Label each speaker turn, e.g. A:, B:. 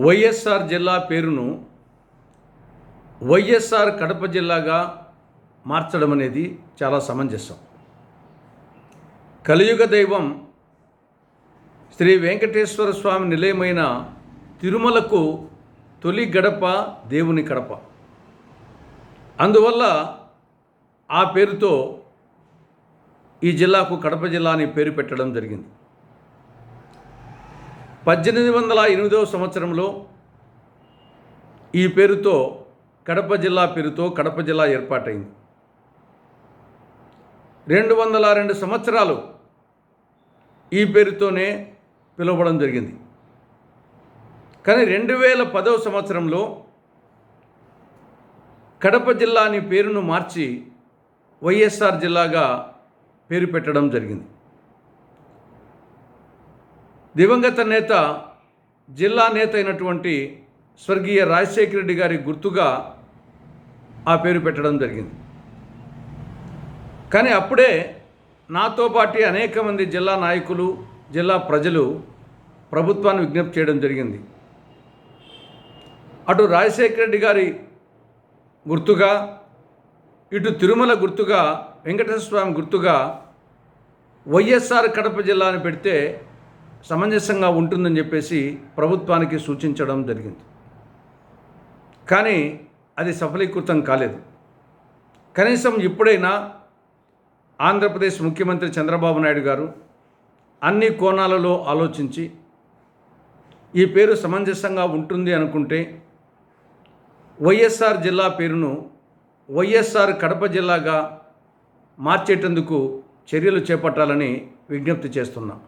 A: వైఎస్ఆర్ జిల్లా పేరును వైఎస్ఆర్ కడప జిల్లాగా మార్చడం అనేది చాలా సమంజసం. కలియుగ దైవం శ్రీ వెంకటేశ్వర స్వామి నిలయమైన తిరుమలకు తొలి గడప దేవుని కడప. అందువల్ల ఆ పేరుతో ఈ జిల్లాకు కడప జిల్లా అని పేరు పెట్టడం జరిగింది. 1808వ సంవత్సరంలో ఈ పేరుతో కడప జిల్లా పేరుతో కడప జిల్లా ఏర్పాటైంది. 202 సంవత్సరాలు ఈ పేరుతోనే పిలువబడం జరిగింది. కానీ 2010వ సంవత్సరంలో కడప జిల్లా అని పేరును మార్చి వైఎస్ఆర్ జిల్లాగా పేరు పెట్టడం జరిగింది. దివంగత నేత, జిల్లా నేత అయినటువంటి స్వర్గీయ రాజశేఖర రెడ్డి గారి గుర్తుగా ఆ పేరు పెట్టడం జరిగింది. కానీ అప్పుడే నాతో పాటు అనేక మంది జిల్లా నాయకులు, జిల్లా ప్రజలు ప్రభుత్వాన్ని విజ్ఞప్తి చేయడం జరిగింది. అటు రాజశేఖర రెడ్డి గారి గుర్తుగా, ఇటు తిరుమల గుర్తుగా, వెంకటేశ్వర స్వామి గుర్తుగా వైఎస్ఆర్ కడప జిల్లా అని పెడితే సమంజసంగా ఉంటుందని చెప్పేసి ప్రభుత్వానికి సూచించడం జరిగింది. కానీ అది సఫలీకృతం కాలేదు. కనీసం ఇప్పుడైనా ఆంధ్రప్రదేశ్ ముఖ్యమంత్రి చంద్రబాబు నాయుడు గారు అన్ని కోణాలలో ఆలోచించి ఈ పేరు సమంజసంగా ఉంటుంది అనుకుంటే వైఎస్ఆర్ జిల్లా పేరును వైఎస్ఆర్ కడప జిల్లాగా మార్చేటందుకు చర్యలు చేపట్టాలని విజ్ఞప్తి చేస్తున్నాం.